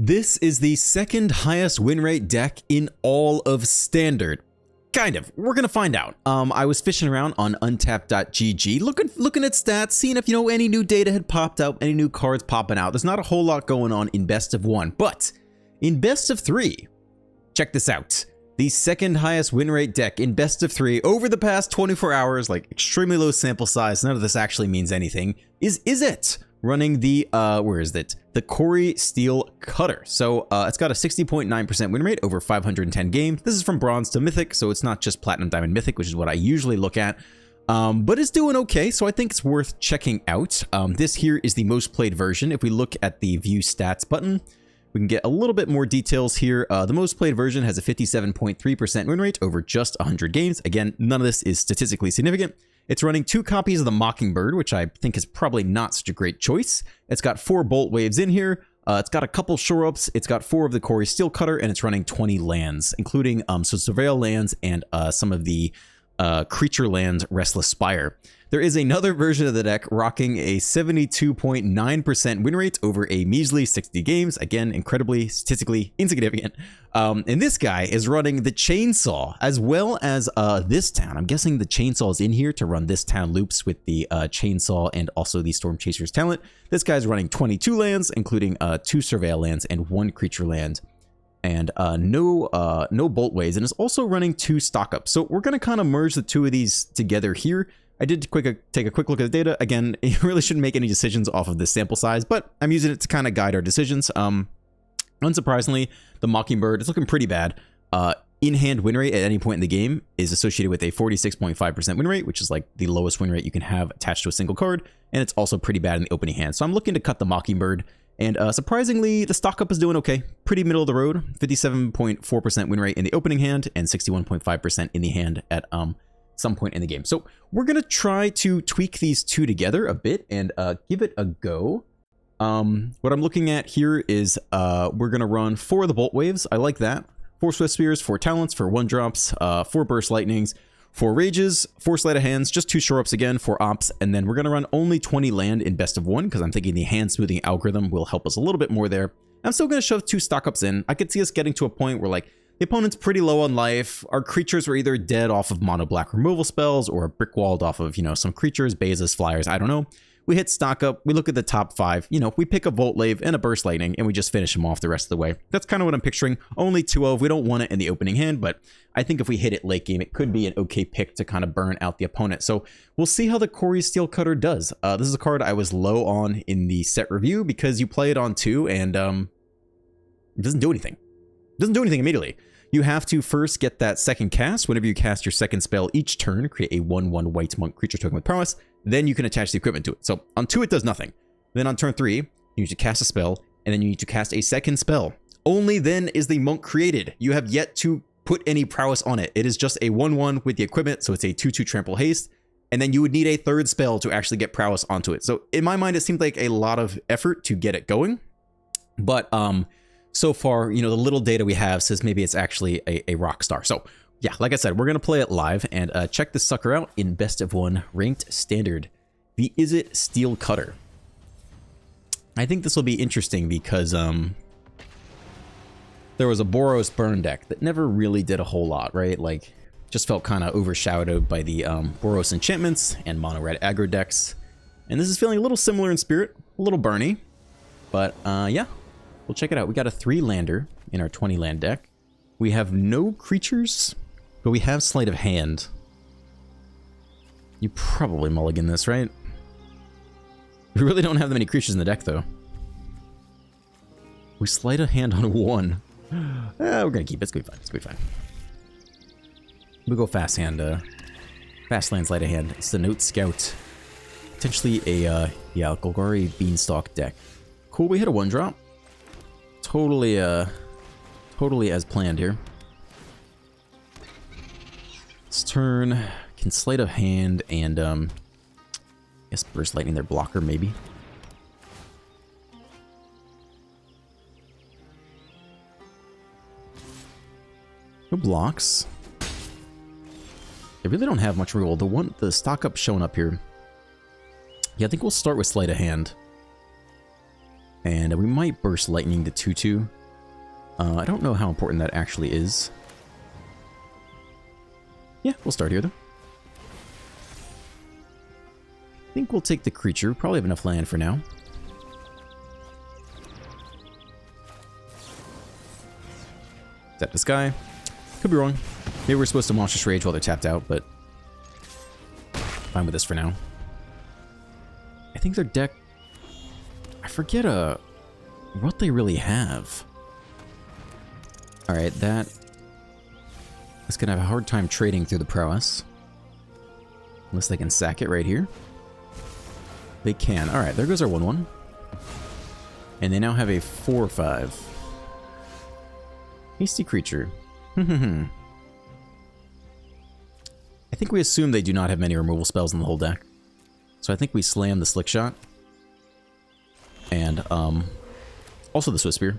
This is the second highest win rate deck in all of Standard. Kind of. We're gonna find out. I was fishing around on untapped.gg, looking at stats, seeing if, any new data had popped up, any new cards popping out. There's not a whole lot going on in best of 1, but in best of 3, check this out. The second highest win rate deck in best of 3 over the past 24 hours, like extremely low sample size, none of this actually means anything, is it running the, where is it? The Corey Steel Cutter. So it's got a 60.9% win rate over 510 games. This is from Bronze to Mythic, so it's not just Platinum, Diamond, Mythic, which is what I usually look at. But it's doing okay, so I think it's worth checking out. This here is the most played version. If we look at the View Stats button, we can get a little bit more details here. The most played version has a 57.3% win rate over just 100 games. Again, none of this is statistically significant. It's running 2 copies of the Mockingbird, which I think is probably not such a great choice. It's got 4 Bolt Waves in here. It's got a couple shore-ups. It's got 4 of the Corey Steel Cutter, and it's running 20 lands, including some Surveil lands and some of the creature land Restless Spire. There is another version of the deck rocking a 72.9% win rate over a measly 60 games. Again, incredibly statistically insignificant. And this guy is running the Chainsaw as well as this town. I'm guessing the Chainsaw is in here to run this town loops with the Chainsaw and also the Storm Chaser's talent. This guy's running 22 lands, including 2 Surveil lands and 1 creature land. And no Bolt Waves, and is also running 2 stock ups. So we're going to kind of merge the 2 of these together here. I did take a quick look at the data. Again, you really shouldn't make any decisions off of this sample size, but I'm using it to kind of guide our decisions. Unsurprisingly, the Mockingbird is looking pretty bad. In-hand win rate at any point in the game is associated with a 46.5% win rate, which is like the lowest win rate you can have attached to a single card, and it's also pretty bad in the opening hand. So I'm looking to cut the Mockingbird. And surprisingly, the stock up is doing okay. Pretty middle of the road. 57.4% win rate in the opening hand and 61.5% in the hand at some point in the game. So we're going to try to tweak these 2 together a bit and give it a go. What I'm looking at here is we're going to run 4 of the Bolt Waves. I like that. 4 Swift Spears, 4 Talents, 4 1-drops, 4 Burst Lightnings, 4 Rages, 4 Sleight of Hands, just 2 Shore-ups again, 4 Ops, and then we're going to run only 20 land in best of 1 because I'm thinking the hand smoothing algorithm will help us a little bit more there. I'm still going to shove 2 stock ups in. I could see us getting to a point where like the opponent's pretty low on life. Our creatures were either dead off of mono black removal spells or brick walled off of, some creatures, bases, flyers, I don't know. We hit stock up, we look at the top 5, we pick a Volt Wave and a Burst Lightning, and we just finish them off the rest of the way. That's kind of what I'm picturing. Only 2 of, we don't want it in the opening hand, but I think if we hit it late game, it could be an okay pick to kind of burn out the opponent. So we'll see how the Corey Steel Cutter does. This is a card I was low on in the set review because you play it on 2 and it doesn't do anything. It doesn't do anything immediately. You have to first get that second cast. Whenever you cast your second spell each turn, create a 1/1 white monk creature token with prowess. Then you can attach the equipment to it. So on 2, it does nothing. Then on turn 3, you need to cast a spell, and then you need to cast a second spell. Only then is the monk created. You have yet to put any prowess on it. It is just a 1/1 with the equipment, so it's a 2/2 trample haste. And then you would need a 3rd spell to actually get prowess onto it. So in my mind, it seemed like a lot of effort to get it going. But so far, the little data we have says maybe it's actually a rock star. So yeah, like I said, we're going to play it live and check this sucker out in best of 1 ranked Standard. The Is It Steel Cutter. I think this will be interesting because there was a Boros burn deck that never really did a whole lot, right? Like, just felt kind of overshadowed by the Boros enchantments and mono red aggro decks. And this is feeling a little similar in spirit, a little burny. But yeah, we'll check it out. We got a 3-lander in our 20 land deck. We have no creatures, but we have Sleight of Hand. You probably mulligan this, right? We really don't have that many creatures in the deck, though. We Sleight of Hand on 1. We're gonna keep it. It's gonna be fine. It's gonna be fine. We go fast hand. Fast land, Sleight of Hand. It's the Note Scout. Potentially a yeah, Golgari Beanstalk deck. Cool. We hit a 1-drop. Totally totally as planned here. This turn can Sleight of Hand and I guess Burst Lightning their blocker maybe. No blocks. They really don't have much rule. The stock up showing up here. Yeah, I think we'll start with Sleight of Hand. And we might burst lightning to 2/2. I don't know how important that actually is. Yeah, we'll start here though. I think we'll take the creature. Probably have enough land for now. Tap this guy. Could be wrong. Maybe we're supposed to Monstrous Rage while they're tapped out, but fine with this for now. I think their deck... I forget what they really have. Alright, that's gonna have a hard time trading through the prowess. Unless they can sack it right here. They can. Alright, there goes our 1/1. And they now have a 4/5. Hasty creature. I think we assume they do not have many removal spells in the whole deck. So I think we slam the Slick Shot. And, also the Swift Spear.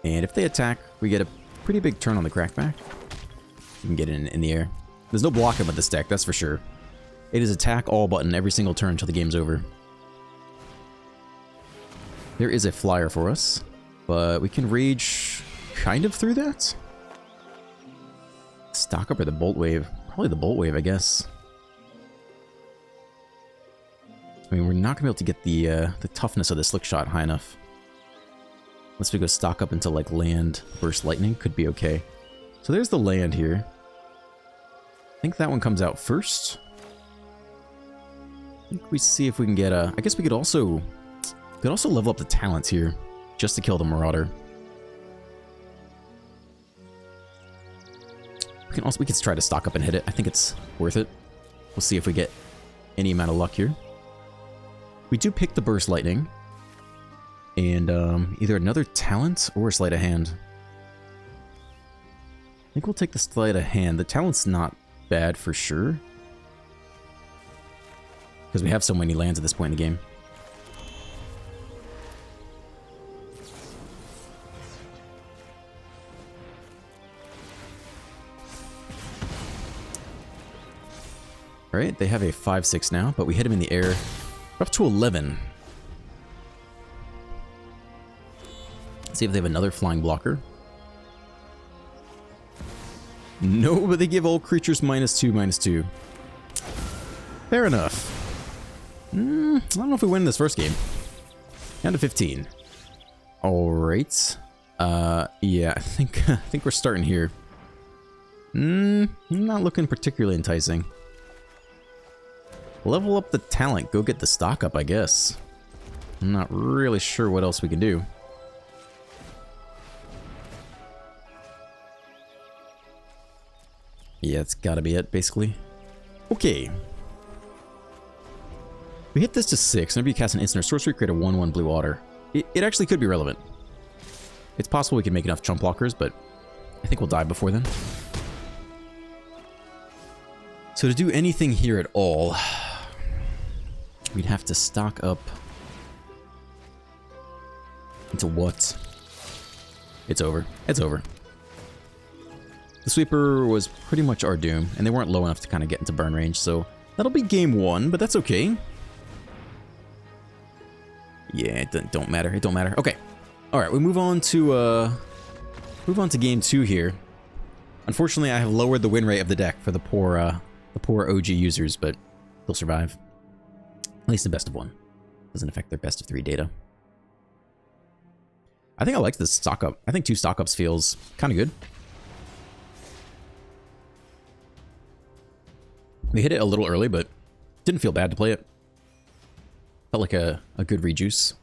And if they attack, we get a pretty big turn on the Crackback. You can get it in the air. There's no blocking with this deck, that's for sure. It is attack all button every single turn until the game's over. There is a flyer for us, but we can rage kind of through that. Stock up or the Bolt Wave? Probably the Bolt Wave, I guess. I mean, we're not gonna be able to get the toughness of the Slick Shot high enough. Unless we go stock up until like land, burst lightning, could be okay. So there's the land here. I think that one comes out first. I think we see if we can get a... I guess we could also level up the talents here, just to kill the Marauder. We can try to stock up and hit it. I think it's worth it. We'll see if we get any amount of luck here. We do pick the burst lightning. And either another talent or a sleight of hand. I think we'll take the sleight of hand. The talent's not bad for sure. Because we have so many lands at this point in the game. Alright, they have a 5/6 now, but we hit him in the air. We're up to 11. Let's see if they have another flying blocker. No, but they give all creatures -2/-2. Fair enough. I don't know if we win this first game. Down to 15. Alright. Yeah, I think we're starting here. Not looking particularly enticing. Level up the talent, go get the stock up, I guess. I'm not really sure what else we can do. Yeah, it's gotta be it, basically. Okay. We hit this to 6. Whenever you cast an instant or sorcery, create a 1/1 blue otter. It actually could be relevant. It's possible we can make enough chump blockers, but I think we'll die before then. So to do anything here at all, we'd have to stock up into what? It's over. It's over. The sweeper was pretty much our doom, and they weren't low enough to kind of get into burn range, so that'll be game 1, but that's okay. Yeah, it don't matter. It don't matter. Okay. All right, we move on to game 2 here. Unfortunately, I have lowered the win rate of the deck for the poor OG users, but they'll survive. At least the best of 1. Doesn't affect their best of 3 data. I think I like this stock up. I think 2 stock ups feels kind of good. We hit it a little early, but didn't feel bad to play it. Felt like a good rejuice.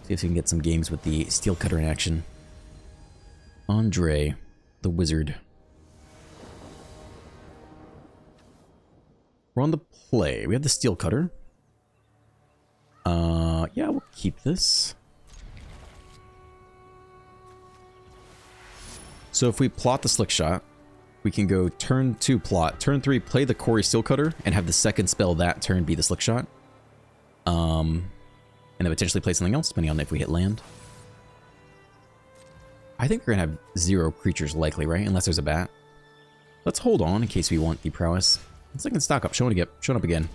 See if we can get some games with the Steel Cutter in action. Andre, the wizard. We're on the play. We have the Steel Cutter. Yeah, we'll keep this. So if we plot the Slick Shot, we can go turn 2 plot, turn 3 play the Quarry Steel Cutter, and have the second spell that turn be the Slick Shot. And then potentially play something else, depending on if we hit land. I think we're gonna have 0 creatures likely, right? Unless there's a bat. Let's hold on in case we want the prowess. Let's second stock up, showing up again.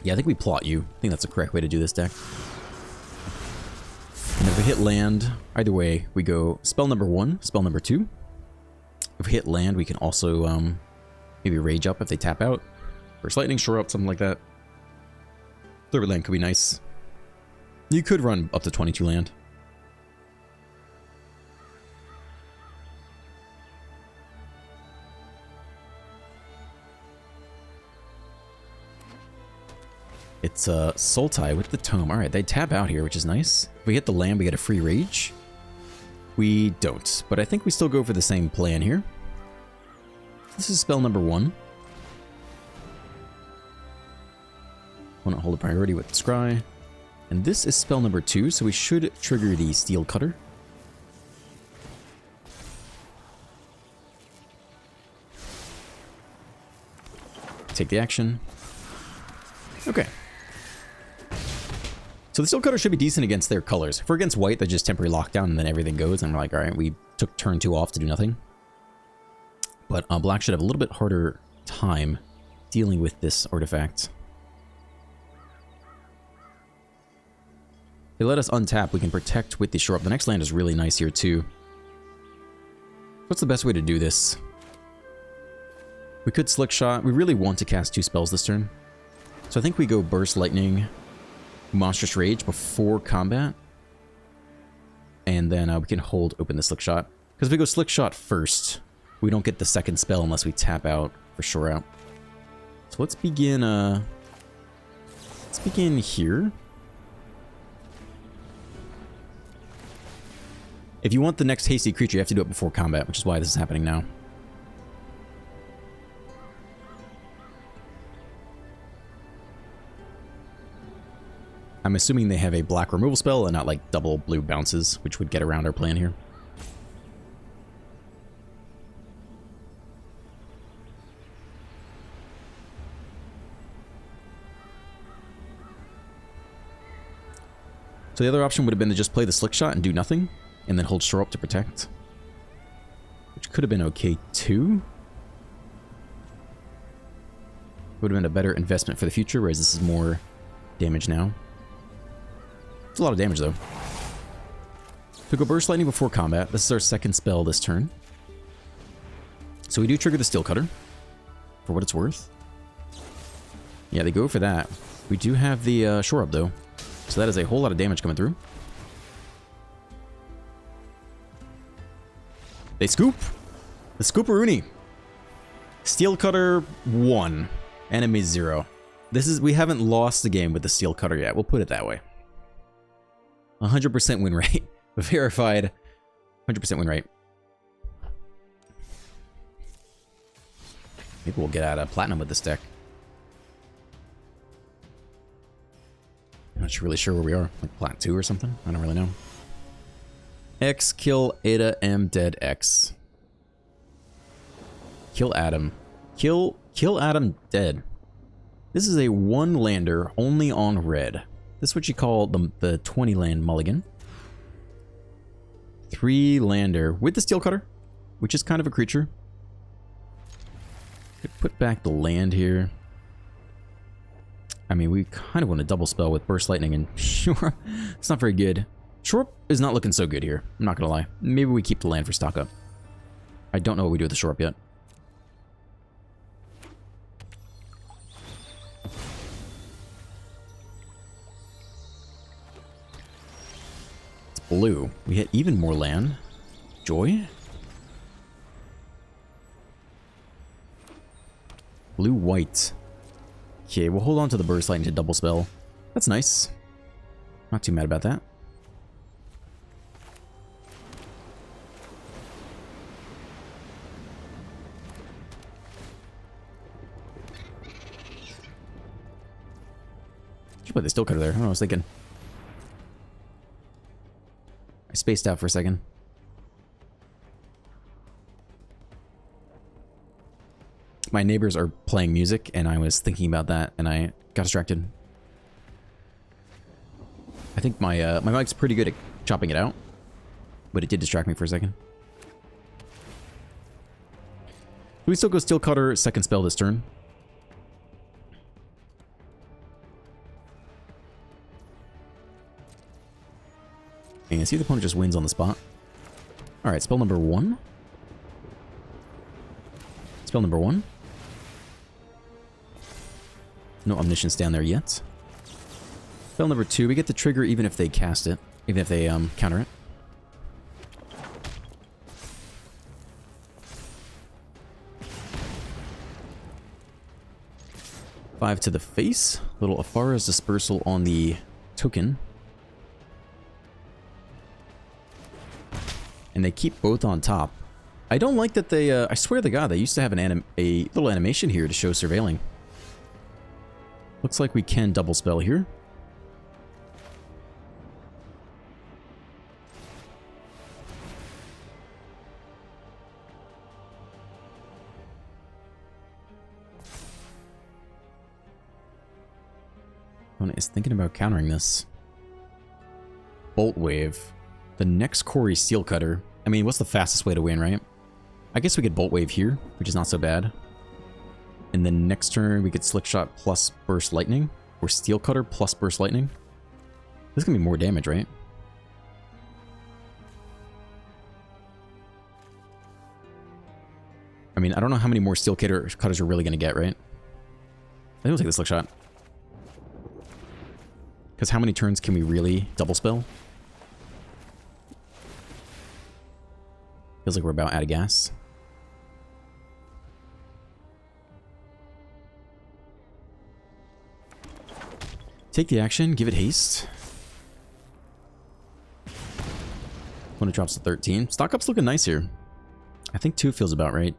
Yeah, I think we plot you. I think that's the correct way to do this deck. And if we hit land, either way, we go spell number 1, spell number 2. If we hit land, we can also maybe rage up if they tap out. First lightning, shore up, something like that. Third land could be nice. You could run up to 22 land. It's Sultai with the tome. Alright, they tap out here, which is nice. If we hit the land, we get a free rage. We don't, but I think we still go for the same plan here. This is spell number 1. Want to hold a priority with Scry. And this is spell number 2, so we should trigger the Steel Cutter. Take the action. Okay. So the Steel Cutter should be decent against their colors. If we're against white, they just temporary lockdown and then everything goes. And we're like, alright, we took turn 2 off to do nothing. But black should have a little bit harder time dealing with this artifact. They let us untap. We can protect with the shore up. The next land is really nice here too. What's the best way to do this? We could Slick Shot. We really want to cast 2 spells this turn. So I think we go Burst Lightning, Monstrous Rage before combat. And then we can hold open the Slick Shot. Because if we go Slick Shot first, we don't get the second spell unless we tap out for Shore Out. So let's begin here. If you want the next hasty creature, you have to do it before combat, which is why this is happening now. I'm assuming they have a black removal spell and not like double blue bounces, which would get around our plan here. So the other option would have been to just play the Slick Shot and do nothing, and then hold Shore Up to protect. Which could have been okay too. Would have been a better investment for the future, whereas this is more damage now. It's a lot of damage, though. We go Burst Lightning before combat. This is our second spell this turn. So we do trigger the Steel Cutter, for what it's worth. Yeah, they go for that. We do have the Shore Up, though. So that is a whole lot of damage coming through. They scoop. The Scooperoonie. Steel Cutter 1. Enemy 0. We haven't lost the game with the Steel Cutter yet. We'll put it that way. 100% win rate. Verified. 100% win rate. Maybe we'll get out of platinum with this deck. I'm not really sure where we are. Like plat 2 or something? I don't really know. X, kill Ada M, dead X. Kill Adam. Kill Adam, dead. This is a 1-lander only on red. This is what you call the 20-land mulligan. 3-lander with the Steel Cutter, which is kind of a creature. Could put back the land here. I mean, we kind of want to double spell with Burst Lightning and Shore. It's not very good. Shore Up is not looking so good here. I'm not going to lie. Maybe we keep the land for stock up. I don't know what we do with the Shore Up yet. It's blue. We hit even more land. Joy? Blue-white. Okay, we'll hold on to the Burst Lightning to double spell. That's nice. Not too mad about that. Should put the Steel Cutter there. I don't know what I was thinking. I spaced out for a second. My neighbors are playing music, and I was thinking about that, and I got distracted. I think my mic's pretty good at chopping it out, but it did distract me for a second. We still go Steel Cutter, second spell this turn. And see if the opponent just wins on the spot. Alright, spell number 1. Spell number 1. No Omniscience down there yet. Spell number 2, we get the trigger even if they cast it. Even if they counter it. Five to the face. Little Afara's Dispersal on the token. And they keep both on top. I don't like that they, I swear to God, they used to have a little animation here to show surveilling. Looks like we can double spell here. Opponent is thinking about countering this. Bolt Wave. The next Quarry Steel Cutter. I mean, what's the fastest way to win, right? I guess we could Bolt Wave here, which is not so bad. And then next turn, we could Slick Shot plus Burst Lightning. Or Steel Cutter plus Burst Lightning. This is going to be more damage, right? I mean, I don't know how many more Steel Cutters we're really going to get, right? I think we'll take the Slick Shot. Because how many turns can we really double spell? Feels like we're about out of gas. Take the action, give it haste. When it drops to 13. Stock up's looking nice here. I think 2 feels about right.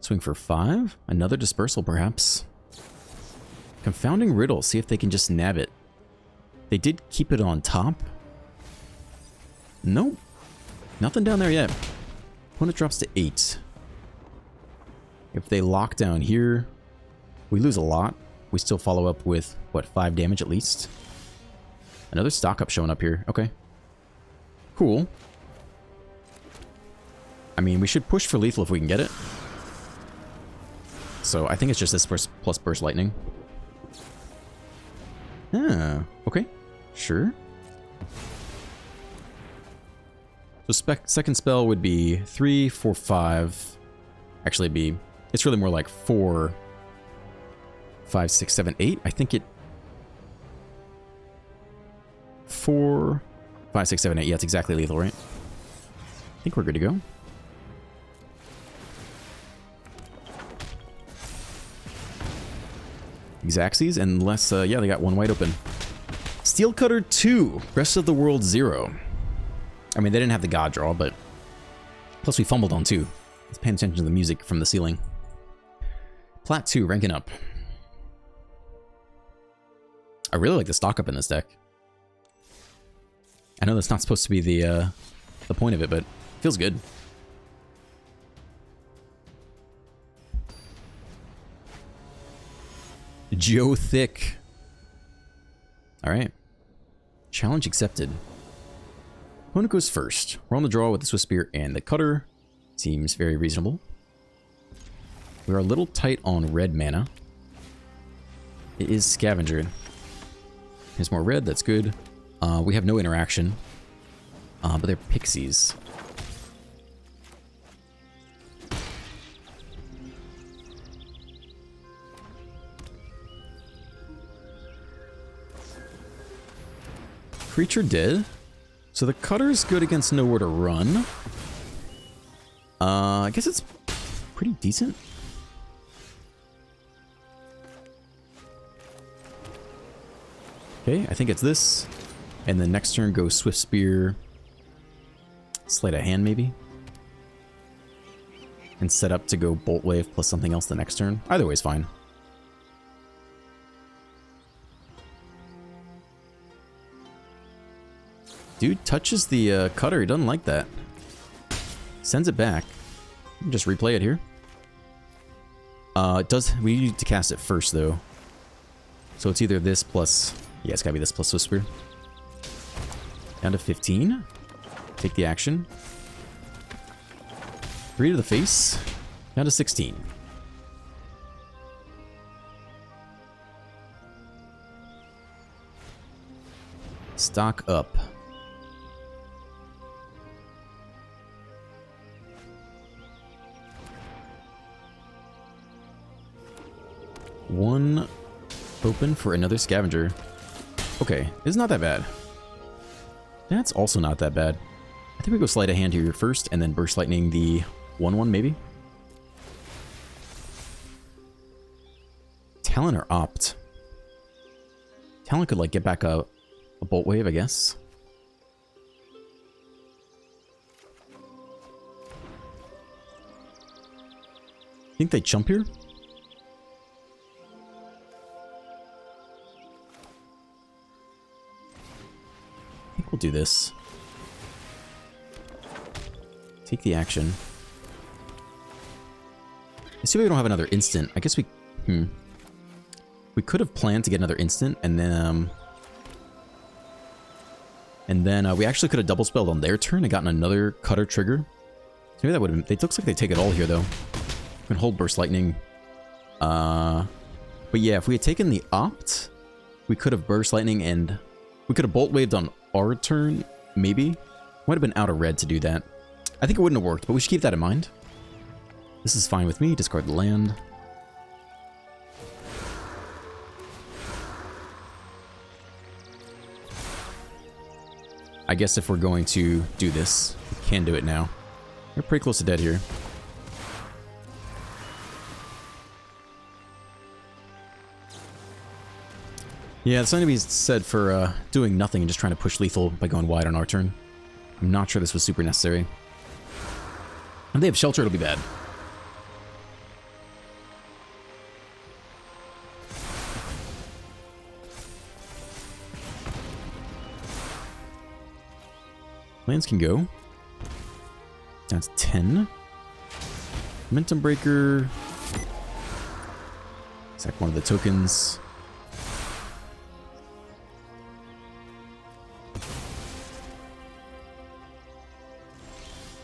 Swing for 5. Another dispersal, perhaps. Confounding Riddle. See if they can just nab it. They did keep it on top. Nope. Nothing down there yet. Opponent drops to 8. If they lock down here, we lose a lot. We still follow up with, what, 5 damage at least? Another stock up showing up here. Okay. Cool. I mean, we should push for lethal if we can get it. So I think it's just this plus Burst Lightning. Ah, okay. Sure. So second spell would be 3, 4, 5. Actually, it's really more like 4, 5, 6, 7, 8. I think it... 4, 5, 6, 7, 8. Yeah, it's exactly lethal, right? I think we're good to go. Xaxes, unless, yeah, they got one white open. Steel Cutter 2, Rest of the World 0. I mean, they didn't have the God draw, but... Plus we fumbled on 2. Let's pay attention to the music from the ceiling. Plat 2, ranking up. I really like the stock up in this deck. I know that's not supposed to be the point of it, but it feels good. Joe Thick. Alright. Challenge accepted. Opponent goes first. We're on the draw with the Swift Spear and the Cutter. Seems very reasonable. We are a little tight on red mana. It is Scavenger. There's more red, that's good. We have no interaction. But they're pixies. Creature dead. So the Cutter's good against nowhere to run. I guess it's pretty decent. Okay, I think it's this. And then next turn go Swift Spear. Sleight of Hand maybe. And set up to go Bolt Wave plus something else the next turn. Either way is fine. Dude touches the Cutter. He doesn't like that. Sends it back. Just replay it here. We need to cast it first though. So it's either this plus... Yeah, it's gotta be this plus Swift Spear. Down to 15. Take the action. 3 to the face. Down to 16. Stock up. One open for another scavenger. Okay, it's not that bad. That's also not that bad. I think we go sleight of hand here first, and then burst lightning the 1/1 maybe. Talon or opt? Talon could like get back a bolt wave, I guess. Think they jump here? I think we'll do this. Take the action. Assuming we don't have another instant, I guess we... We could have planned to get another instant, and then... we actually could have double spelled on their turn and gotten another cutter trigger. So maybe that would have been... It looks like they take it all here, though. We can hold burst lightning. But yeah, if we had taken the opt, we could have burst lightning and... We could have bolt waved on our turn, maybe. Might have been out of red to do that. I think it wouldn't have worked, but we should keep that in mind. This is fine with me. Discard the land. I guess if we're going to do this, we can do it now. We're pretty close to dead here. Yeah, there's something to be said for doing nothing and just trying to push lethal by going wide on our turn. I'm not sure this was super necessary. If they have shelter, it'll be bad. Lands can go. That's 10. Momentum Breaker. Sack one of the tokens.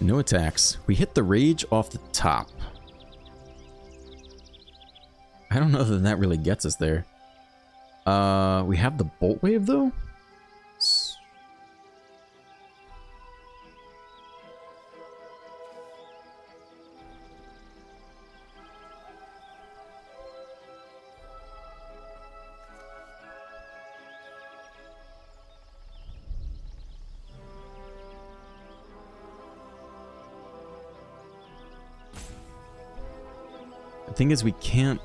No attacks. We hit the rage off the top. I don't know that that really gets us there. We have the bolt wave though? The thing is, we can't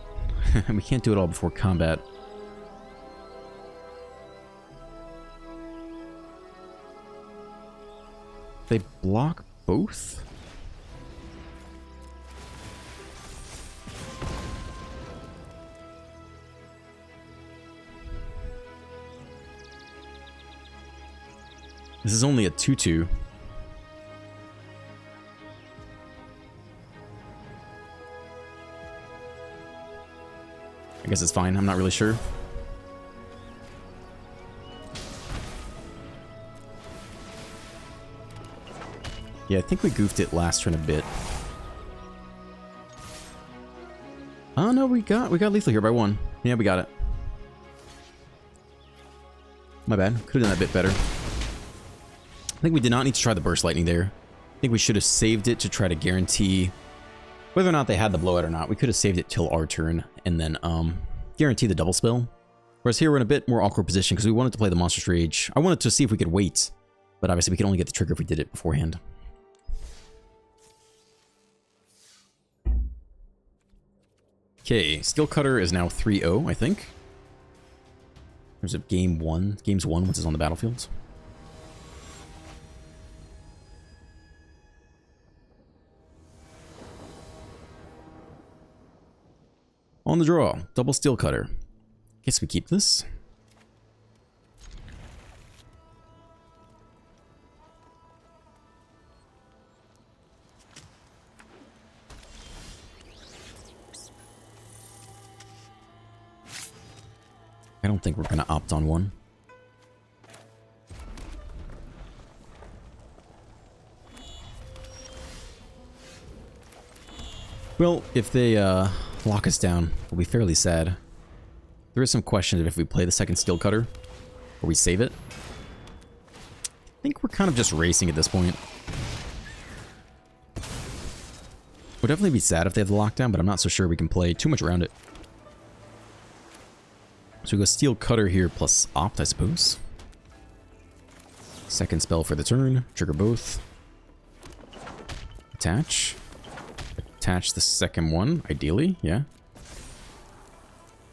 do it all before combat. They block both? This is only a 2/2. I guess it's fine. I'm not really sure. Yeah, I think we goofed it last turn a bit. Oh no, we got lethal here by 1. Yeah, we got it. My bad. Could have done that a bit better. I think we did not need to try the burst lightning there. I think we should have saved it to try to guarantee whether or not they had the blowout or not. We could have saved it till our turn and then guarantee the double spell. Whereas here we're in a bit more awkward position because we wanted to play the Monstrous Rage. I wanted to see if we could wait, but obviously we could only get the trigger if we did it beforehand. Okay, Steel Cutter is now 3-0, I think. There's a game 1. Games 1 once it's on the battlefield. On the draw, double Steel Cutter. Guess we keep this. I don't think we're going to opt on one. Well, if they lock us down, we'll be fairly sad. There is some question of if we play the second Steel Cutter, or we save it. I think we're kind of just racing at this point. Would definitely be sad if they have the lockdown, but I'm not so sure we can play too much around it. So we go Steel Cutter here plus Opt, I suppose. Second spell for the turn. Trigger both. Attach. Attach the second one, ideally, yeah.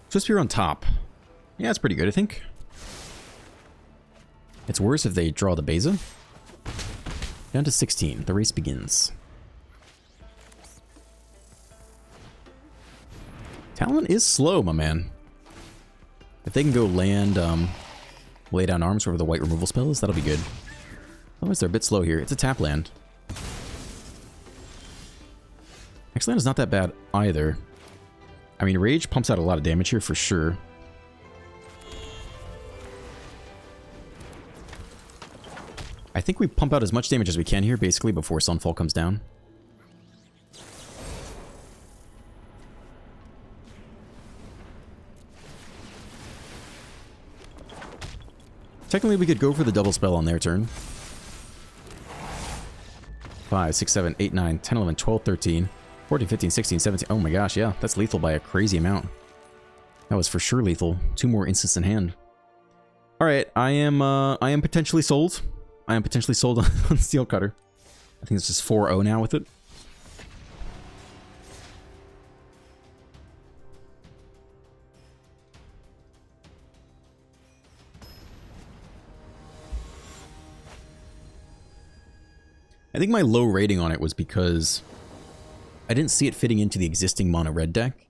Supposed to be on top. Yeah, it's pretty good, I think. It's worse if they draw the Beza. Down to 16. The race begins. Talent is slow, my man. If they can go land, lay down arms over the white removal spells, that'll be good. Otherwise, they're a bit slow here. It's a tap land. Next land is not that bad either. I mean, Rage pumps out a lot of damage here for sure. I think we pump out as much damage as we can here, basically, before Sunfall comes down. Technically, we could go for the double spell on their turn. 5, 6, 7, 8, 9, 10, 11, 12, 13, 14, 15, 16, 17. Oh my gosh, yeah. That's lethal by a crazy amount. That was for sure lethal. 2 more instants in hand. Alright, I am potentially sold. I am potentially sold on Steel Cutter. I think it's just 4-0 now with it. I think my low rating on it was because I didn't see it fitting into the existing mono red deck,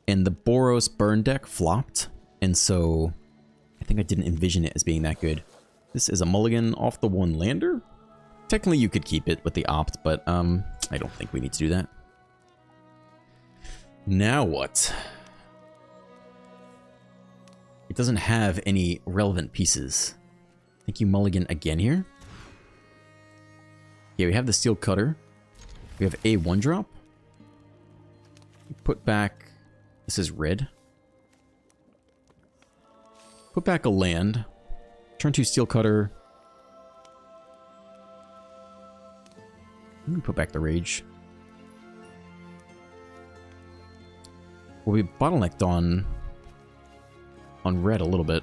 and the Boros burn deck flopped, and so I think I didn't envision it as being that good. This is a mulligan off the one lander. Technically you could keep it with the opt, but I don't think we need to do that. Now what? It doesn't have any relevant pieces. I think you mulligan again here. Yeah, we have the Steel Cutter. We have a 1-drop. Put back... This is red. Put back a land. Turn 2 Steel Cutter. Let me put back the Rage. Well, we bottlenecked on red a little bit.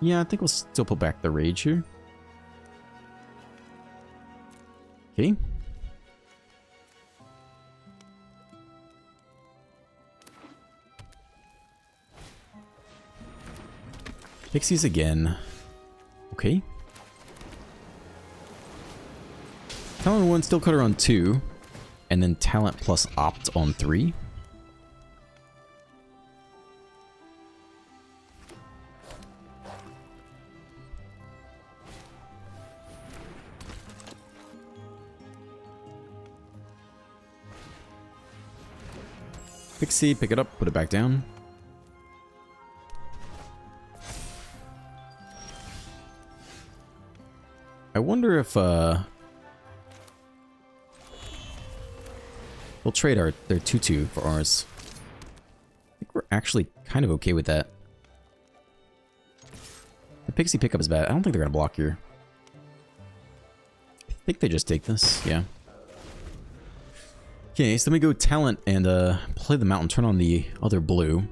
Yeah, I think we'll still put back the Rage here. Okay. Pixies again. Okay. Talent 1, Steel Cutter on 2. And then Talent plus Opt on 3. Pixie, pick it up, put it back down. I wonder if we'll trade their 2/2 for ours. I think we're actually kind of okay with that. The Pixie pickup is bad. I don't think they're gonna block here. I think they just take this, yeah. Okay, so let me go Talent and play the Mountain, turn on the other blue.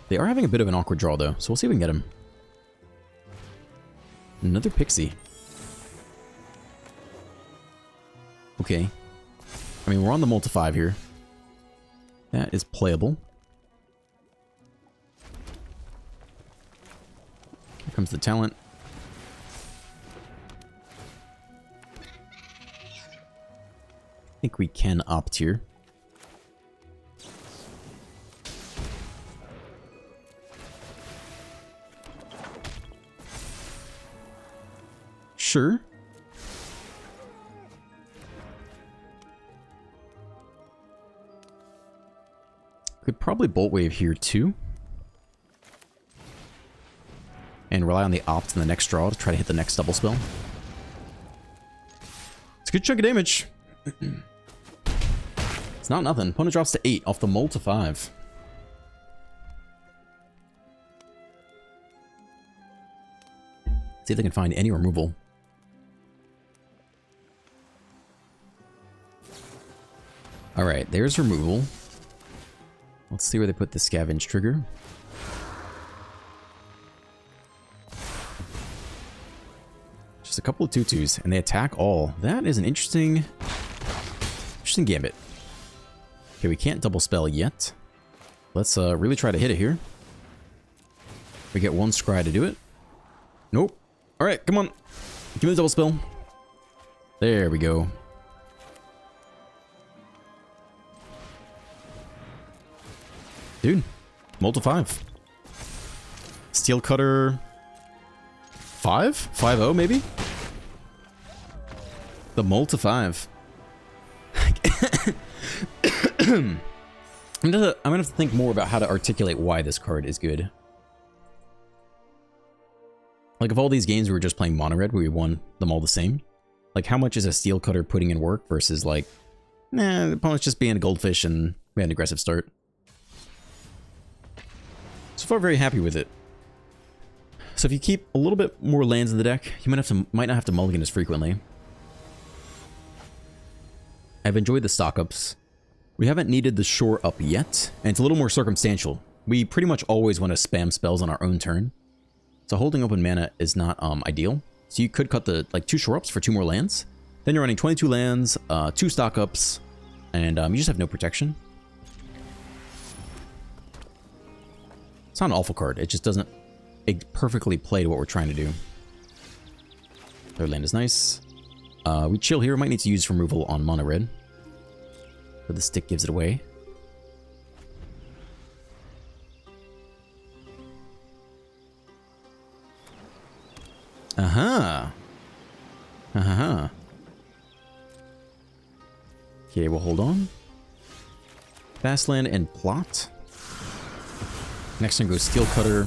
They are having a bit of an awkward draw though, so we'll see if we can get him. Another Pixie. Okay. I mean, we're on the multi-5 here. That is playable. Here comes the Talent. I think we can opt here. Sure. Could probably Bolt Wave here too. And rely on the Opt in the next draw to try to hit the next double spell. It's a good chunk of damage. It's not nothing. Opponent drops to 8 off the Mole to 5. See if they can find any removal. Alright, there's removal. Let's see where they put the Scavenge trigger. Just a couple of 2/2s, and they attack all. That is an interesting gambit. Okay, we can't double spell yet. Let's really try to hit it here. We get one scry to do it. Nope. Alright, come on. Give me the double spell. There we go. Dude, Mole to 5. Steel Cutter 5? 5-0 maybe? The Mole to 5. I'm gonna have to think more about how to articulate why this card is good. Like, of all these games we were just playing mono red where we won them all the same, like, how much is a Steel Cutter putting in work versus, like, nah, the opponent's just being a goldfish and we had an aggressive start. So far, very happy with it. So if you keep a little bit more lands in the deck, you might not have to mulligan as frequently. I've enjoyed the stock ups. We haven't needed the shore up yet, and it's a little more circumstantial. We pretty much always want to spam spells on our own turn, so holding open mana is not ideal. So you could cut the 2 shore ups for 2 more lands. Then you're running 22 lands, 2 stock ups, and you just have no protection. It's not an awful card. It just doesn't perfectly play to what we're trying to do. Third land is nice. We chill here. Might need to use removal on mono red, but the stick gives it away. Okay, we'll hold on. Fast land and plot. Next turn goes Steel Cutter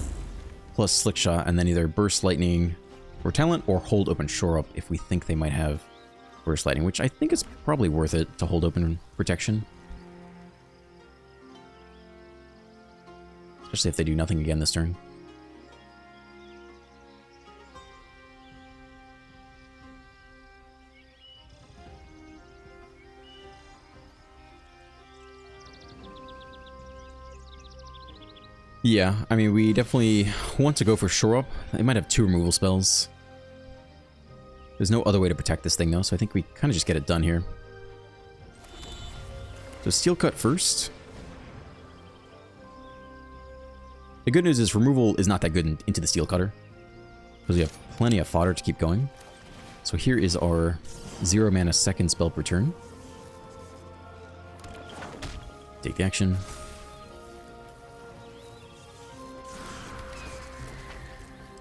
plus Slick Shot, and then either Burst Lightning or Talent, or hold open Shore Up if we think they might have Burst Lightning, which I think is probably worth it to hold open protection. Especially if they do nothing again this turn. Yeah, I mean, we definitely want to go for Shore Up. They might have 2 removal spells. There's no other way to protect this thing, though, so I think we kind of just get it done here. So Steel Cut first. The good news is removal is not that good into the Steel Cutter, because we have plenty of fodder to keep going. So here is our 0 mana second spell per turn. Take the action.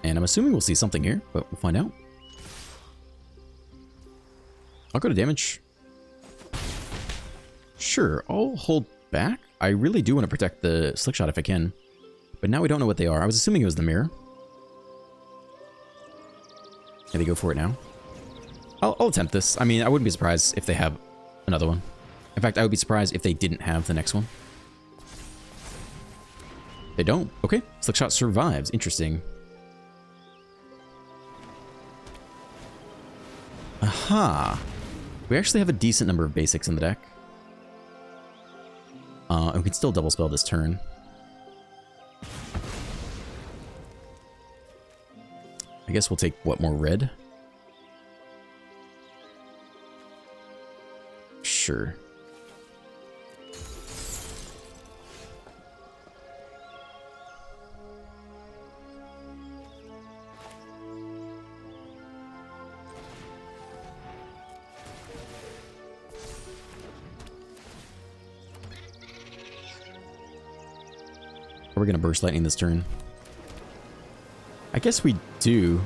And I'm assuming we'll see something here, but we'll find out. I'll go to damage. Sure, I'll hold back. I really do want to protect the Slick Shot if I can. But now we don't know what they are. I was assuming it was the mirror. Can they go for it now? I'll attempt this. I mean, I wouldn't be surprised if they have another one. In fact, I would be surprised if they didn't have the next one. They don't. Okay, Slick Shot survives. Interesting. Aha! We actually have a decent number of basics in the deck. And we can still double spell this turn. I guess we'll take, what, more red? Sure. We're going to Burst Lightning this turn. I guess we do.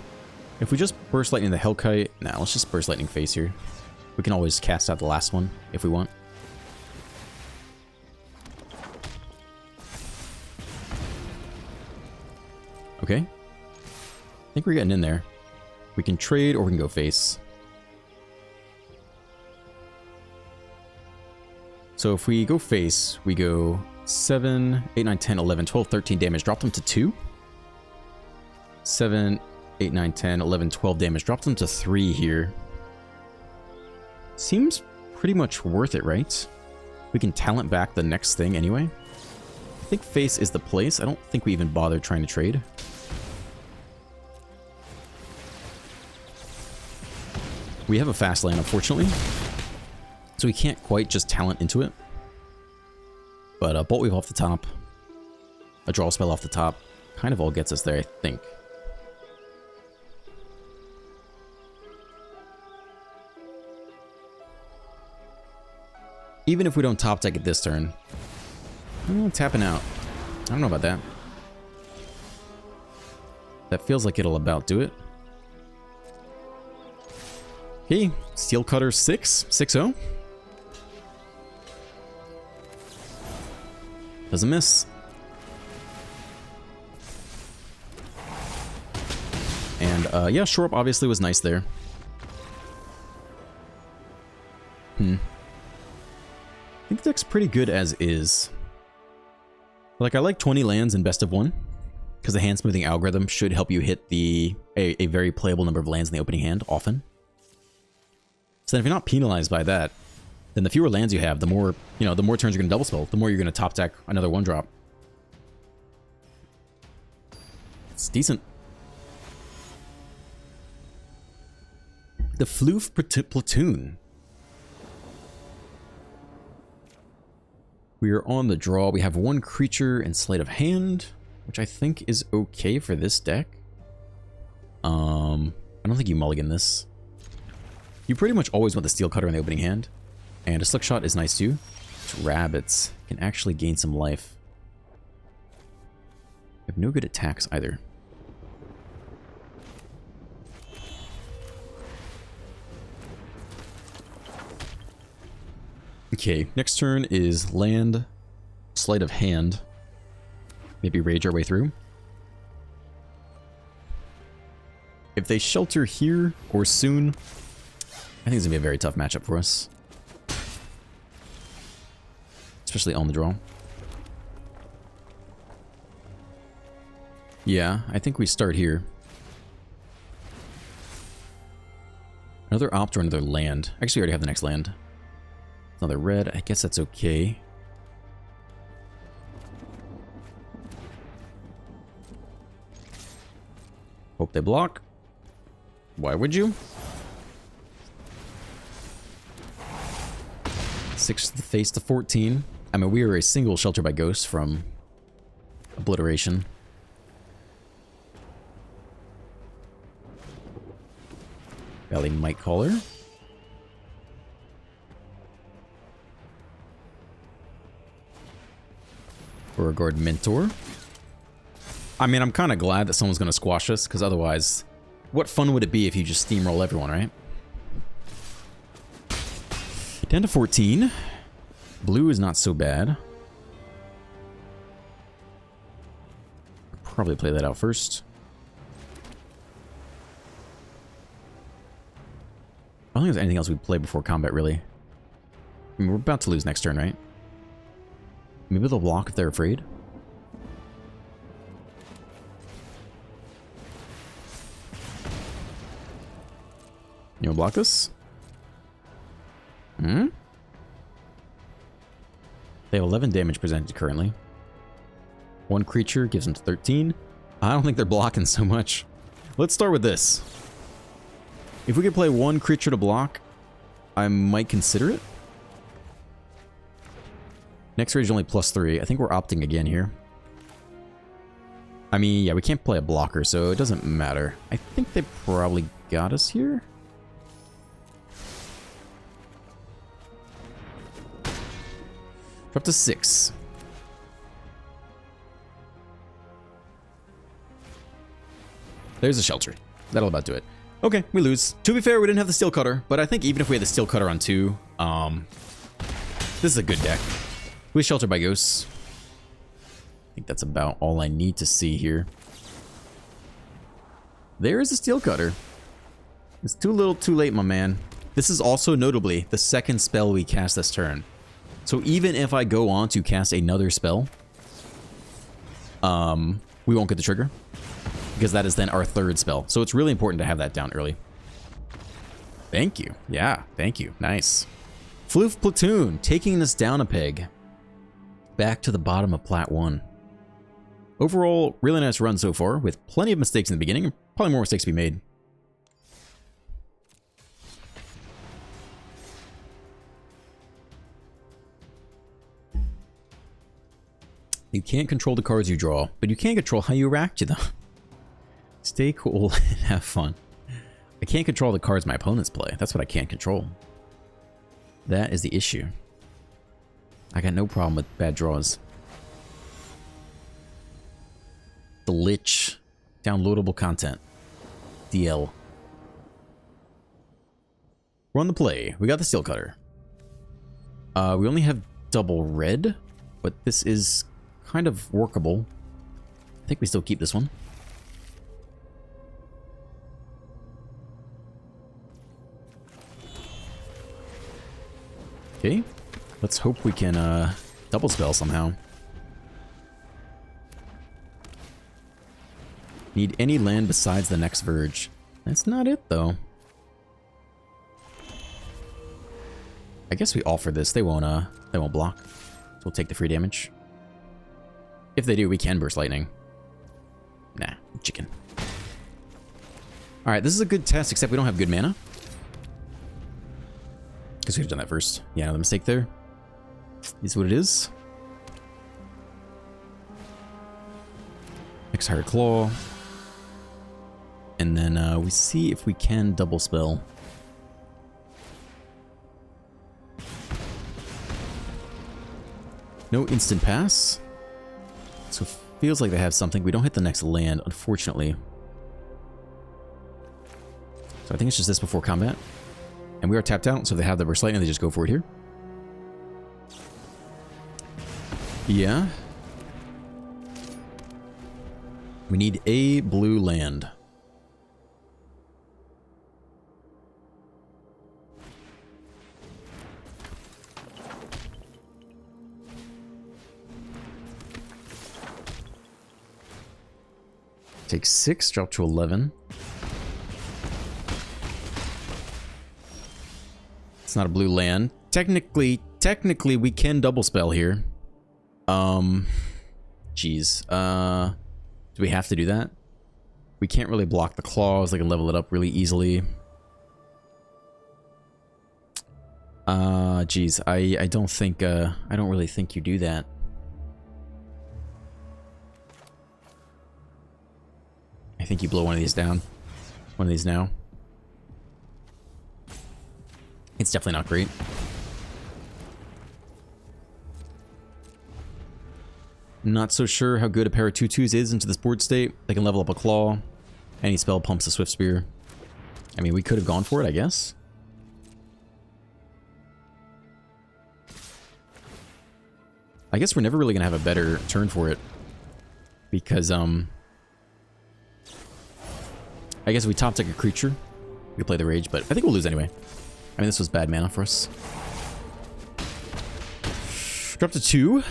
If we just Burst Lightning the Hellkite... Nah, let's just Burst Lightning face here. We can always cast out the last one if we want. Okay. I think we're getting in there. We can trade or we can go face. So if we go face, we go 7, 8, 9, 10, 11, 12, 13 damage. Drop them to 2. 7, 8, 9, 10, 11, 12 damage. Drop them to 3 here. Seems pretty much worth it, right? We can talent back the next thing anyway. I think face is the place. I don't think we even bothered trying to trade. We have a fast land, unfortunately. So we can't quite just talent into it. But Bolt Weave off the top. A draw spell off the top. Kind of all gets us there, I think. Even if we don't top deck it this turn. Tapping out. I don't know about that. That feels like it'll about do it. Okay, Steel Cutter 6, 6-0. Doesn't miss. And yeah, Shore Up obviously was nice there. I think the deck's pretty good as is. Like, I like 20 lands in best of 1. Because the hand smoothing algorithm should help you hit a very playable number of lands in the opening hand, often. So then if you're not penalized by that, then the fewer lands you have, the more, the more turns you're going to double spell, the more you're going to top deck another 1-drop. It's decent. The Floof Platoon. We are on the draw. We have 1 creature and sleight of hand, which I think is okay for this deck. I don't think you mulligan this. You pretty much always want the Steel Cutter in the opening hand. And a Slick Shot is nice too. Rabbits can actually gain some life. I have no good attacks either. Okay, next turn is land, sleight of hand. Maybe rage our way through. If they shelter here or soon, I think it's going to be a very tough matchup for us. Especially on the draw. Yeah, I think we start here. Another opt or another land. Actually, we already have the next land. Another red. I guess that's okay. Hope they block. Why would you? 6 to the face to 14. I mean, we are a single Shelter by Ghost from Obliteration. Valley Might Caller. Beauregard Mentor. I mean, I'm kind of glad that someone's going to squash us, because otherwise, what fun would it be if you just steamroll everyone, right? Down to 14. Blue is not so bad. Probably play that out first. I don't think there's anything else we play before combat, really. I mean, we're about to lose next turn, right? Maybe they'll block if they're afraid. You wanna block this? Hmm? They have 11 damage presented currently. 1 creature gives them 13. I don't think they're blocking so much. Let's start with this. If we could play 1 creature to block, I might consider it. Next range is only +3. I think we're opting again here. I mean, yeah, we can't play a blocker, so it doesn't matter. I think they probably got us here. Drop to 6. There's a shelter. That'll about do it. Okay, we lose. To be fair, we didn't have the Steel Cutter, but I think even if we had the Steel Cutter on 2, this is a good deck. With Shelter by Ghosts. I think that's about all I need to see here. There's a Steel Cutter. It's too little too late, my man. This is also notably the second spell we cast this turn. So even if I go on to cast another spell, we won't get the trigger, because that is then our third spell. So it's really important to have that down early. Thank you. Yeah, thank you. Nice. Floof Platoon, taking us down a peg. Back to the bottom of Plat 1. Overall, really nice run so far, with plenty of mistakes in the beginning, and probably more mistakes to be made. You can't control the cards you draw, but you can control how you react to them. Stay cool and have fun. I can't control the cards my opponents play. That's what I can't control. That is the issue. I got no problem with bad draws. The Lich. Downloadable content. DL. We're on the play. We got the Steel Cutter. We only have double red, but this is kind of workable. I think we still keep this one. Okay, let's hope we can double spell somehow. Need any land besides the next Verge. That's not it though. I guess we offer this. They won't block. So we'll take the free damage. If they do, we can Burst Lightning. Nah, chicken. Alright, this is a good test, except we don't have good mana. Guess we could have done that first. Yeah, another mistake there. Is what it is. Next Higher Claw. And then we see if we can double spell. No instant pass. So it feels like they have something. We don't hit the next land, unfortunately. So I think it's just this before combat. And we are tapped out, so if they have the Burst Lightning, they just go for it here. Yeah. We need a blue land. Take 6, drop to 11. It's not a blue land. Technically we can double spell here. Jeez. Do we have to do that? We can't really block the claws. They can level it up really easily. Jeez. I don't think, I don't really think you do that. I think you blow one of these down. One of these now. It's definitely not great. Not so sure how good a pair of 2/2s is into this board state. They can level up a claw. Any spell pumps a Swift Spear. I mean, we could have gone for it, I guess. I guess we're never really going to have a better turn for it. Because, I guess if we top deck a creature, we could play the Rage, but I think we'll lose anyway. I mean, this was bad mana for us. Drop to 2.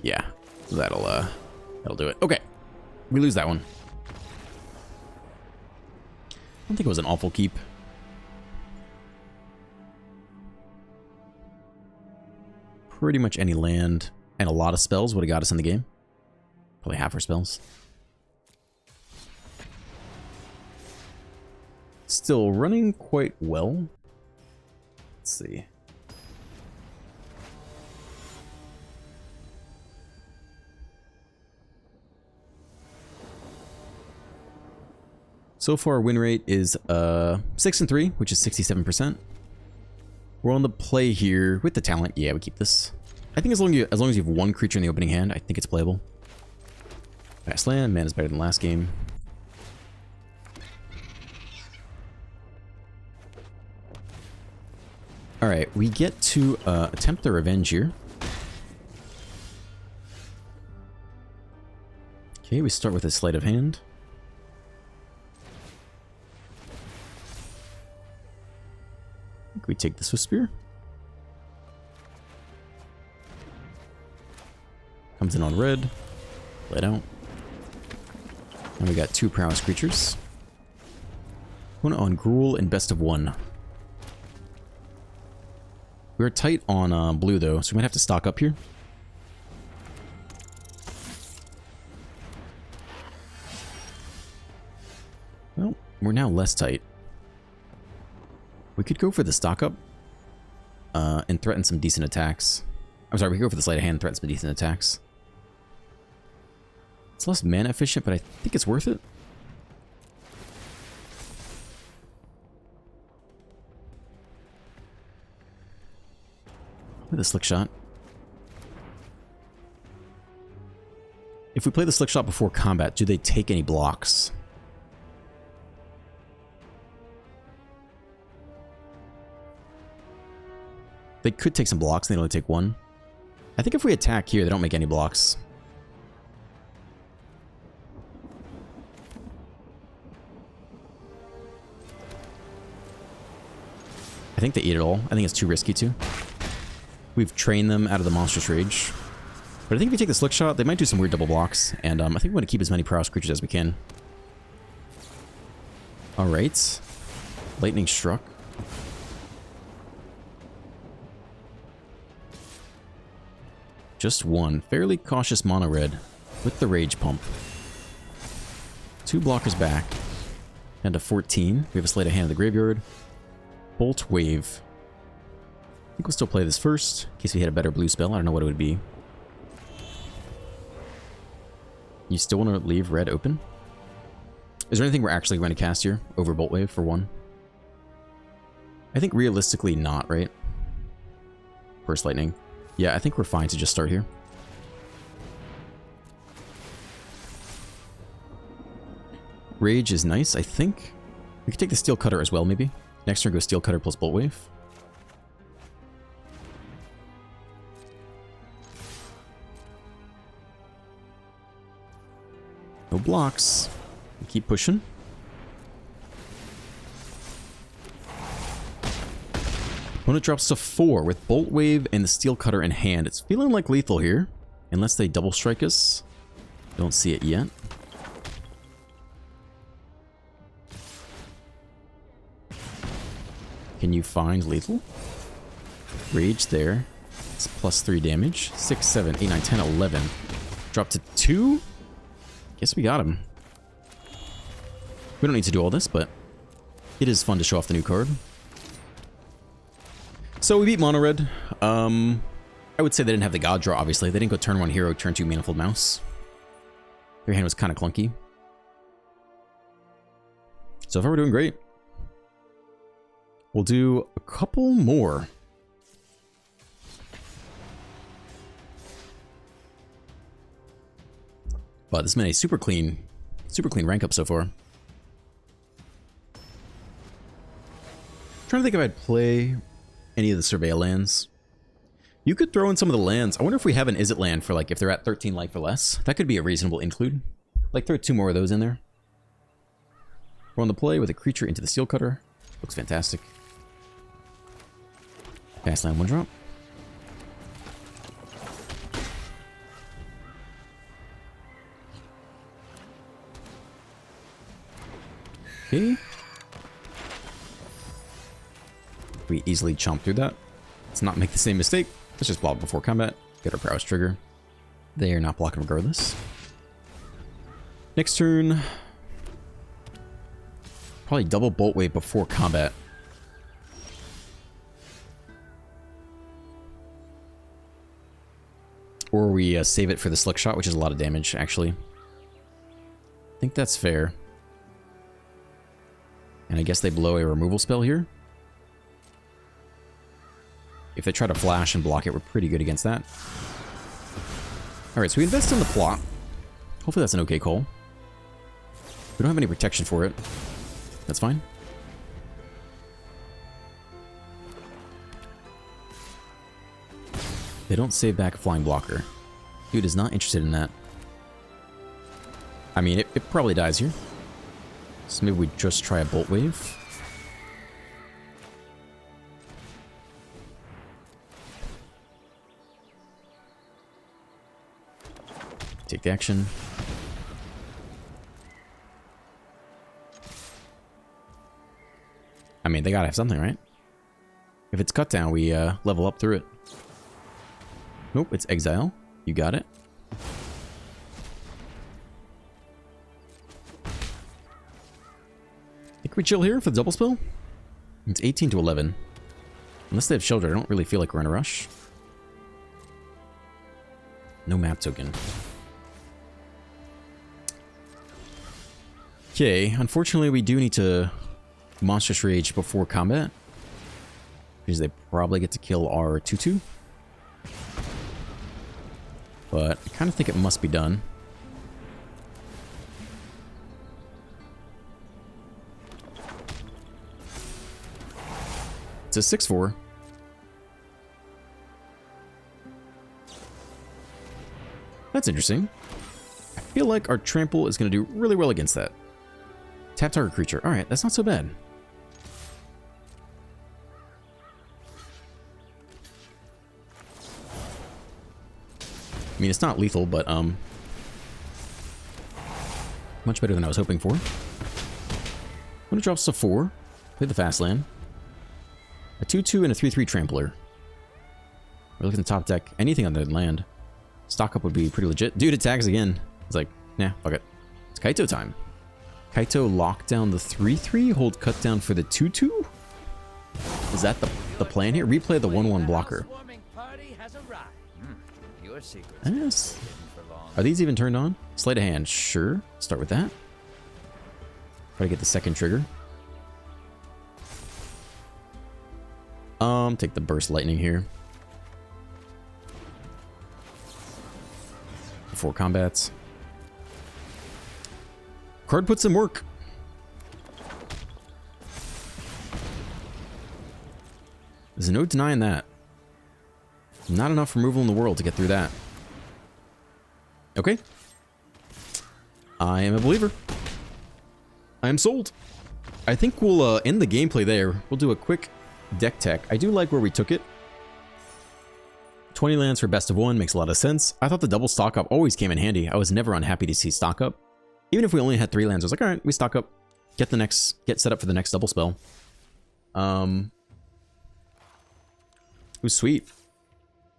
Yeah, that'll do it. Okay, we lose that one. I don't think it was an awful keep. Pretty much any land and a lot of spells would have got us in the game. Probably half our spells. Still running quite well. Let's see. So far, win rate is 6-3, which is 67%. We're on the play here with the talent. Yeah, we keep this. I think as long as you have one creature in the opening hand, I think it's playable. Fast land, mana is better than last game. All right, we get to attempt the revenge here. Okay, Okay, we start with a sleight of hand. Can we take the Swift Spear? Comes in on red. Let out. And we got 2 prowess creatures. One on Gruul and Best of 1. We're tight on blue though, so we might have to stock up here. Well, we're now less tight. We could go for the stock up and threaten some decent attacks. I'm sorry, we could go for the sleight of hand and threaten some decent attacks. It's less mana efficient, but I think it's worth it. Play the Slick Shot. If we play the Slick Shot before combat, do they take any blocks? They could take some blocks, they only take 1. I think if we attack here, they don't make any blocks. I think they eat it all. I think it's too risky too. We've trained them out of the Monstrous Rage. But I think if we take the Slick Shot, they might do some weird double blocks. And I think we want to keep as many prowess creatures as we can. Alright. Lightning Struck. Just 1. Fairly cautious mono red with the Rage Pump. 2 blockers back. And a 14. We have a Sleight of Hand in the graveyard. Bolt Wave. I think we'll still play this first, in case we hit a better blue spell. I don't know what it would be. You still want to leave red open? Is there anything we're actually going to cast here over Bolt Wave for 1? I think realistically not, right? Burst Lightning. Yeah, I think we're fine to just start here. Rage is nice, I think. We could take the Steel Cutter as well, maybe. Next turn, go Steel Cutter plus Bolt Wave. No blocks. We keep pushing. Opponent drops to 4 with Bolt Wave and the Steel Cutter in hand. It's feeling like lethal here. Unless they double strike us. Don't see it yet. Can you find lethal? Rage there. It's plus 3 damage. 6, 7, 8, 9, 10, 11. Drop to 2? Guess we got him. We don't need to do all this, but it is fun to show off the new card. So we beat Mono Red. I would say they didn't have the God draw, obviously. They didn't go turn 1 hero, turn 2 Manifold Mouse. Their hand was kind of clunky. So far we're doing great. We'll do a couple more. But this has been a super clean rank up so far. Trying to think if I'd play any of the Surveil lands. You could throw in some of the lands. I wonder if we have an Izzet land for like if they're at 13 life or less. That could be a reasonable include. Like throw 2 more of those in there. We're on the play with a creature into the Steel Cutter. Looks fantastic. Fast land 1 drop. Okay. We easily chomp through that. Let's not make the same mistake. Let's just block before combat. Get our prowess trigger. They are not blocking regardless. Next turn. Probably double Bolt Wave before combat. Or we save it for the Slick Shot, which is a lot of damage, actually. I think that's fair. And I guess they blow a removal spell here. If they try to flash and block it, we're pretty good against that. Alright, so we invest in the plot. Hopefully that's an okay call. We don't have any protection for it. That's fine. They don't save back a flying blocker. Dude is not interested in that. I mean, it probably dies here. So maybe we just try a Bolt Wave. Take the action. I mean, they gotta have something, right? If it's cut down, we level up through it. Nope, it's exile. You got it. Think we chill here for the double spell? It's 18 to 11. Unless they have shelter, I don't really feel like we're in a rush. No map token. Okay, unfortunately we do need to Monstrous Rage before combat. Because they probably get to kill our 2/2. But I kind of think it must be done. It's a 6/4. That's interesting. I feel like our trample is going to do really well against that. Tap target creature. Alright, that's not so bad. I mean, it's not lethal, but, much better than I was hoping for. I'm gonna drop us a 4. Play the fast land. A 2/2 and a 3/3 trampler. We're looking at the top deck. Anything other than land. Stock up would be pretty legit. Dude, it tags again. It's like, nah, fuck it. It's Kaito time. Kaito lock down the 3/3, hold cut down for the 2/2? Is that the plan here? Replay the 1/1 blocker. Yes. Are these even turned on? Sleight of hand, sure. Start with that. Try to get the second trigger. Take the burst lightning here. Before combats. Card puts in work. There's no denying that. Not enough removal in the world to get through that. Okay. I am a believer. I am sold. I think we'll end the gameplay there. We'll do a quick deck tech. I do like where we took it. 20 lands for best of 1 makes a lot of sense. I thought the double stock up always came in handy. I was never unhappy to see stock up. Even if we only had 3 lands, I was like, all right, we stock up. Get set up for the next double spell. It was sweet.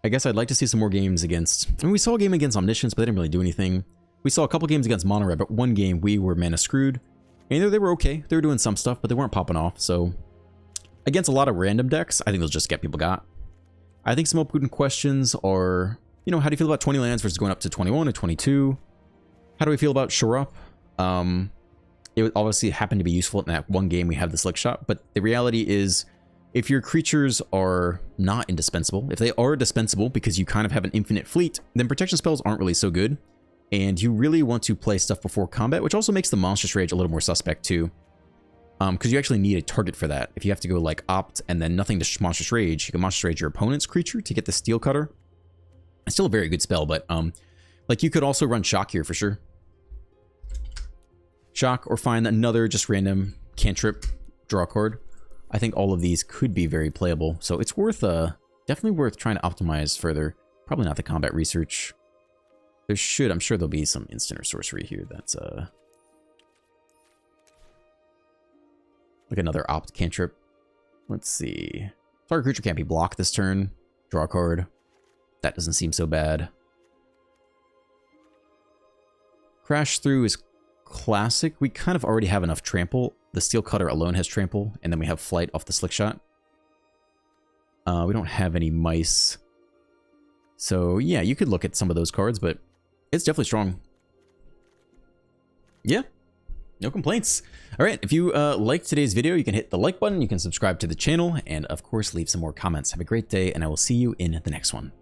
I guess I'd like to see some more games against... I mean, we saw a game against Omniscience, but they didn't really do anything. We saw a couple games against Mono Red, but one game we were mana screwed. And they were okay. They were doing some stuff, but they weren't popping off. So, against a lot of random decks, I think they'll just get people got. I think some open questions are, you know, how do you feel about 20 lands versus going up to 21 or 22? How do we feel about Shore Up? It would obviously happen to be useful in that one game we have the Slick Shot, but the reality is, if your creatures are not indispensable, if they are dispensable because you kind of have an infinite fleet, then protection spells aren't really so good. And you really want to play stuff before combat, which also makes the Monstrous Rage a little more suspect too. Because you actually need a target for that. If you have to go like opt and then nothing to Monstrous Rage, you can Monstrous Rage your opponent's creature to get the Steel Cutter. It's still a very good spell, but like you could also run Shock here for sure. Shock or find another just random cantrip, draw a card. I think all of these could be very playable, so it's worth definitely worth trying to optimize further. Probably not the combat research. I'm sure there'll be some instant or sorcery here that's like another opt cantrip. Let's see. Target creature can't be blocked this turn. Draw a card. That doesn't seem so bad. Crash Through is classic. We kind of already have enough trample. The Steel Cutter alone has trample, and then we have flight off the Slick Shot. We don't have any mice. So yeah, you could look at some of those cards, but it's definitely strong. Yeah, no complaints. All right, if you liked today's video, you can hit the like button, you can subscribe to the channel, and of course, leave some more comments. Have a great day, and I will see you in the next one.